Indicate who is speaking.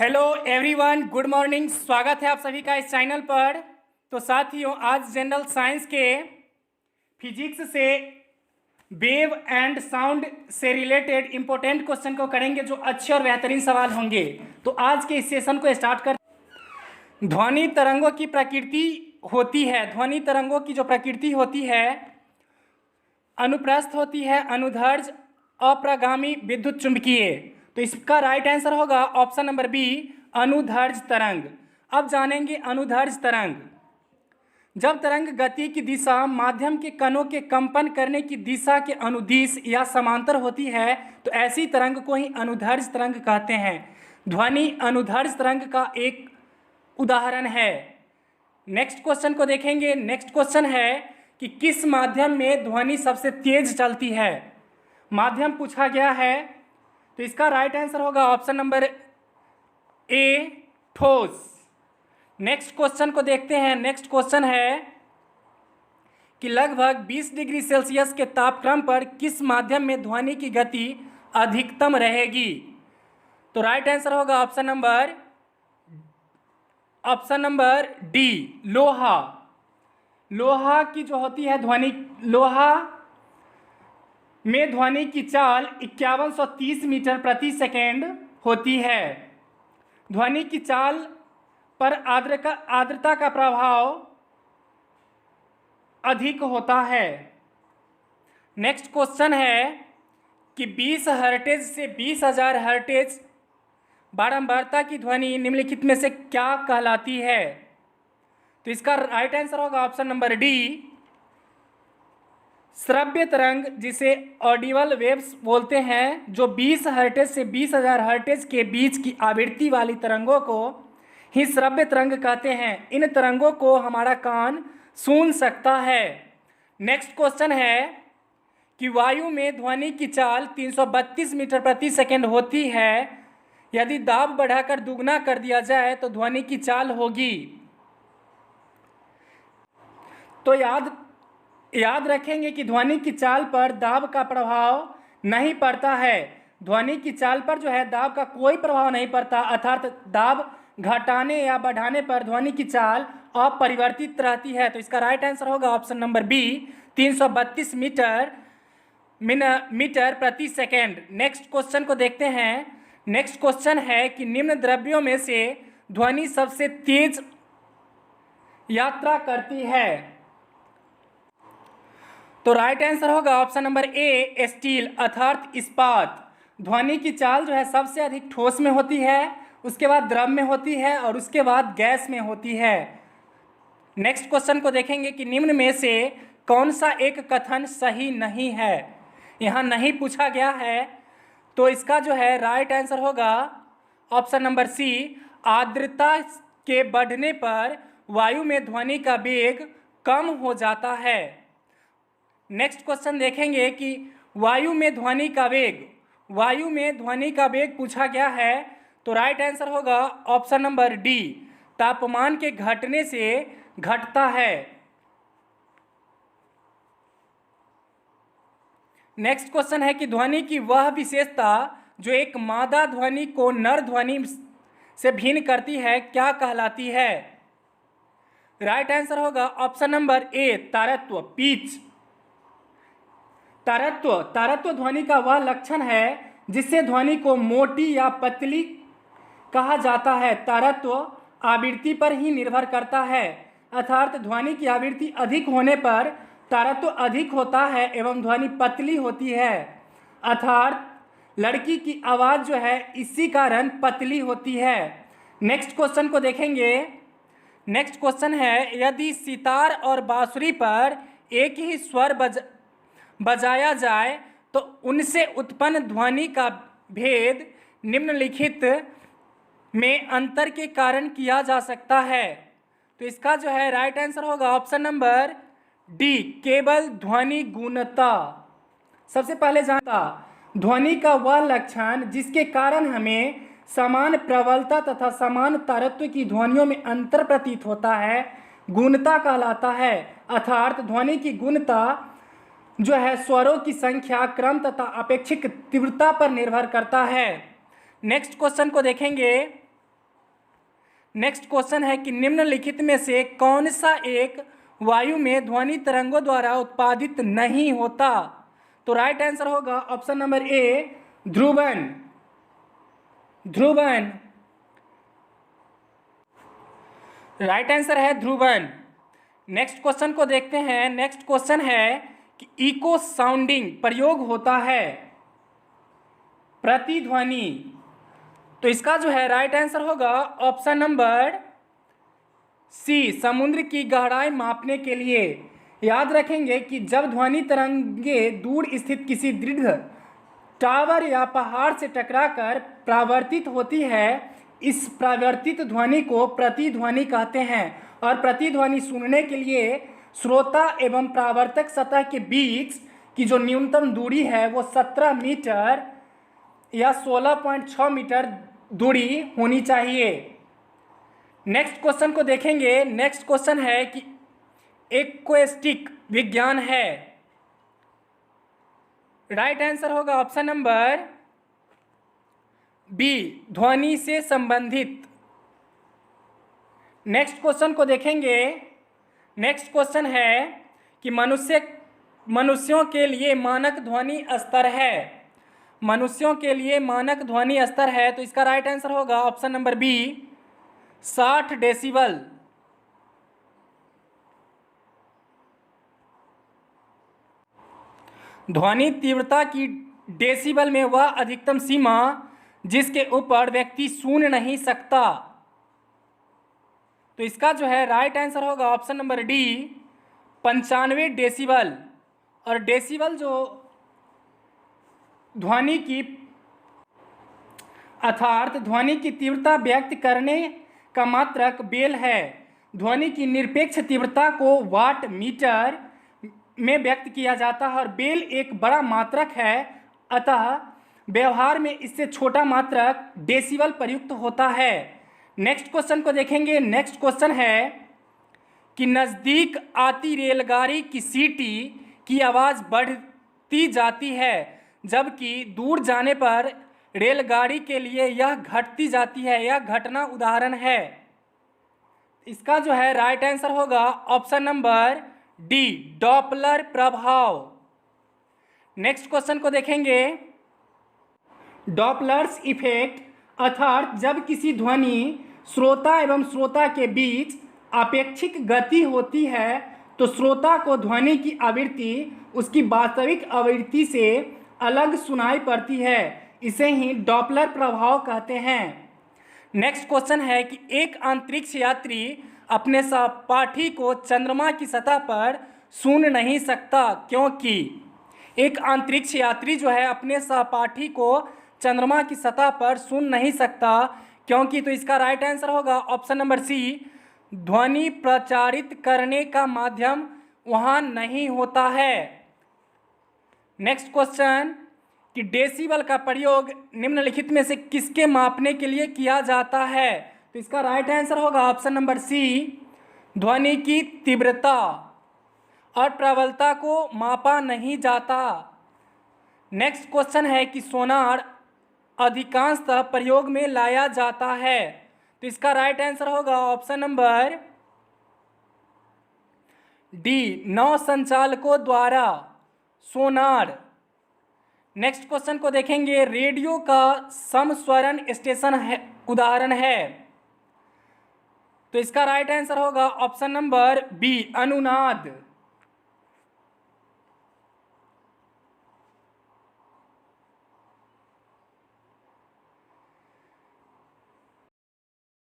Speaker 1: Hello everyone, good morning. स्वागत है आप सभी का इस चैनल पर। तो साथियों, आज जनरल साइंस के फिजिक्स से वेव एंड साउंड से रिलेटेड इंपॉर्टेंट क्वेश्चन को करेंगे, जो अच्छे और बेहतरीन सवाल होंगे। तो आज के इस सेशन को स्टार्ट कर। ध्वनि तरंगों की प्रकृति होती है, ध्वनि तरंगों की जो प्रकृति होती है, अनुप्रस्थ होती है, अनुदैर्ध्य, अप्रगामी, विद्युत चुंबकीय। तो इसका राइट आंसर होगा ऑप्शन नंबर बी, अनुदैर्ध्य तरंग। अब जानेंगे अनुदैर्ध्य तरंग। जब तरंग गति की दिशा माध्यम के कणों के कंपन करने की दिशा के अनुदिश या समांतर होती है, तो ऐसी तरंग को ही अनुदैर्ध्य तरंग कहते हैं। ध्वनि अनुदैर्ध्य तरंग का एक उदाहरण है। नेक्स्ट क्वेश्चन को देखेंगे। नेक्स्ट क्वेश्चन है कि किस माध्यम में ध्वनि सबसे तेज चलती है। माध्यम पूछा गया है, तो इसका राइट आंसर होगा ऑप्शन नंबर ए, ठोस। नेक्स्ट क्वेश्चन को देखते हैं। नेक्स्ट क्वेश्चन है कि लगभग 20 डिग्री सेल्सियस के तापक्रम पर किस माध्यम में ध्वनि की गति अधिकतम रहेगी। तो राइट आंसर होगा ऑप्शन नंबर डी, लोहा। लोहा की जो होती है ध्वनि, लोहा में ध्वनि की चाल 5130 मीटर प्रति सेकेंड होती है। ध्वनि की चाल पर आर्द्रता का प्रभाव अधिक होता है। नेक्स्ट क्वेश्चन है कि 20 हर्ट्ज से 20,000 हर्ट्ज बारंबारता की ध्वनि निम्नलिखित में से क्या कहलाती है। तो इसका राइट आंसर होगा ऑप्शन नंबर डी, श्रव्य तरंग, जिसे ऑडिबल वेव्स बोलते हैं, जो 20 हर्ट्ज से 20,000 हर्ट्ज के बीच की आवृत्ति वाली तरंगों को ही श्रव्य तरंग कहते हैं। इन तरंगों को हमारा कान सुन सकता है। नेक्स्ट क्वेश्चन है कि वायु में ध्वनि की चाल 332 मीटर प्रति सेकेंड होती है। यदि दाब बढ़ाकर दुगना कर दिया जाए तो ध्वनि की चाल होगी। तो याद रखेंगे कि ध्वनि की चाल पर दाब का प्रभाव नहीं पड़ता है। ध्वनि की चाल पर जो है दाब का कोई प्रभाव नहीं पड़ता, अर्थात दाब घटाने या बढ़ाने पर ध्वनि की चाल अपरिवर्तित रहती है। तो इसका राइट आंसर होगा ऑप्शन नंबर बी, 332 मीटर प्रति सेकेंड। नेक्स्ट क्वेश्चन को देखते हैं। नेक्स्ट क्वेश्चन है कि निम्न द्रव्यों में से ध्वनि सबसे तेज यात्रा करती है। तो राइट आंसर होगा ऑप्शन नंबर ए, स्टील, अर्थात इस्पात। ध्वनि की चाल जो है सबसे अधिक ठोस में होती है, उसके बाद द्रव में होती है और उसके बाद गैस में होती है। नेक्स्ट क्वेश्चन को देखेंगे कि निम्न में से कौन सा एक कथन सही नहीं है। यहाँ नहीं पूछा गया है, तो इसका जो है राइट आंसर होगा ऑप्शन नंबर सी, आर्द्रता के बढ़ने पर वायु में ध्वनि का वेग कम हो जाता है। नेक्स्ट क्वेश्चन देखेंगे कि वायु में ध्वनि का वेग पूछा गया है, तो राइट आंसर होगा ऑप्शन नंबर डी, तापमान के घटने से घटता है। नेक्स्ट क्वेश्चन है कि ध्वनि की वह विशेषता जो एक मादा ध्वनि को नर ध्वनि से भिन्न करती है, क्या कहलाती है। राइट आंसर होगा ऑप्शन नंबर ए, तारत्व, पिच। तारत्व ध्वनि का वह लक्षण है जिससे ध्वनि को मोटी या पतली कहा जाता है। तारत्व आवृत्ति पर ही निर्भर करता है, अर्थात ध्वनि की आवृत्ति अधिक होने पर तारत्व अधिक होता है एवं ध्वनि पतली होती है, अर्थात लड़की की आवाज़ जो है इसी कारण पतली होती है। नेक्स्ट क्वेश्चन को देखेंगे। नेक्स्ट क्वेश्चन है, यदि सितार और बांसुरी पर एक ही स्वर बजाया जाए तो उनसे उत्पन्न ध्वनि का भेद निम्नलिखित में अंतर के कारण किया जा सकता है। तो इसका जो है राइट आंसर होगा ऑप्शन नंबर डी, केवल ध्वनि गुणता। सबसे पहले जानता ध्वनि का वह लक्षण जिसके कारण हमें समान प्रबलता तथा समान तारत्व की ध्वनियों में अंतर प्रतीत होता है, गुणता कहलाता है। अर्थात ध्वनि की गुणता जो है स्वरों की संख्या, क्रम तथा अपेक्षिक तीव्रता पर निर्भर करता है। नेक्स्ट क्वेश्चन को देखेंगे। नेक्स्ट क्वेश्चन है कि निम्नलिखित में से कौन सा एक वायु में ध्वनि तरंगों द्वारा उत्पादित नहीं होता। तो राइट आंसर होगा option number A, Dhruvan. Dhruvan right answer है ध्रुवन। नेक्स्ट क्वेश्चन को देखते हैं। नेक्स्ट क्वेश्चन है कि इको साउंडिंग प्रयोग होता है प्रतिध्वनि। तो इसका जो है राइट आंसर होगा ऑप्शन नंबर सी, समुद्र की गहराई मापने के लिए। याद रखेंगे कि जब ध्वनि तरंगे दूर स्थित किसी दृढ़ टावर या पहाड़ से टकराकर परावर्तित होती है, इस परावर्तित ध्वनि को प्रतिध्वनि कहते हैं। और प्रतिध्वनि सुनने के लिए श्रोता एवं परावर्तक सतह के बीच की जो न्यूनतम दूरी है वो 17 मीटर या 16.6 मीटर दूरी होनी चाहिए। नेक्स्ट क्वेश्चन को देखेंगे। नेक्स्ट क्वेश्चन है कि एक्वेस्टिक विज्ञान है। राइट आंसर होगा ऑप्शन नंबर बी, ध्वनि से संबंधित। नेक्स्ट क्वेश्चन को देखेंगे। नेक्स्ट क्वेश्चन है कि मनुष्यों के लिए मानक ध्वनि स्तर है। मनुष्यों के लिए मानक ध्वनि स्तर है। तो इसका राइट आंसर होगा ऑप्शन नंबर बी, 60 डेसिबल। ध्वनि तीव्रता की डेसिबल में वह अधिकतम सीमा जिसके ऊपर व्यक्ति सुन नहीं सकता। तो इसका जो है राइट आंसर होगा ऑप्शन नंबर डी, 95 डेसिबल। और डेसिबल जो ध्वनि की अर्थात ध्वनि की तीव्रता व्यक्त करने का मात्रक बेल है। ध्वनि की निरपेक्ष तीव्रता को वाट मीटर में व्यक्त किया जाता है और बेल एक बड़ा मात्रक है, अतः व्यवहार में इससे छोटा मात्रक डेसिबल प्रयुक्त होता है। नेक्स्ट क्वेश्चन को देखेंगे। नेक्स्ट क्वेश्चन है कि नज़दीक आती रेलगाड़ी की सीटी की आवाज़ बढ़ती जाती है, जबकि दूर जाने पर रेलगाड़ी के लिए यह घटती जाती है। यह घटना उदाहरण है। इसका जो है राइट आंसर होगा ऑप्शन नंबर डी, डॉपलर प्रभाव। नेक्स्ट क्वेश्चन को देखेंगे। डॉपलर्स इफेक्ट अर्थात जब किसी ध्वनि श्रोता एवं श्रोता के बीच आपेक्षिक गति होती है तो श्रोता को ध्वनि की आवृत्ति उसकी वास्तविक आवृत्ति से अलग सुनाई पड़ती है। इसे ही डॉपलर प्रभाव कहते हैं। नेक्स्ट क्वेश्चन है कि एक अंतरिक्ष यात्री अपने सहपाठी को चंद्रमा की सतह पर सुन नहीं सकता, क्योंकि एक अंतरिक्ष यात्री जो है अपने सहपाठी को चंद्रमा की सतह पर सुन नहीं सकता क्योंकि। तो इसका राइट आंसर होगा ऑप्शन नंबर सी, ध्वनि प्रचारित करने का माध्यम वहाँ नहीं होता है। नेक्स्ट क्वेश्चन कि डेसिबल का प्रयोग निम्नलिखित में से किसके मापने के लिए किया जाता है। तो इसका राइट आंसर होगा ऑप्शन नंबर सी, ध्वनि की तीव्रता और प्रबलता को मापा नहीं जाता। नेक्स्ट क्वेश्चन है कि सोनार अधिकांशतः प्रयोग में लाया जाता है। तो इसका राइट आंसर होगा ऑप्शन नंबर डी, नौ संचालकों द्वारा सोनार। नेक्स्ट क्वेश्चन को देखेंगे। रेडियो का समस्वरण स्टेशन है उदाहरण है। तो इसका राइट आंसर होगा ऑप्शन नंबर बी, अनुनाद।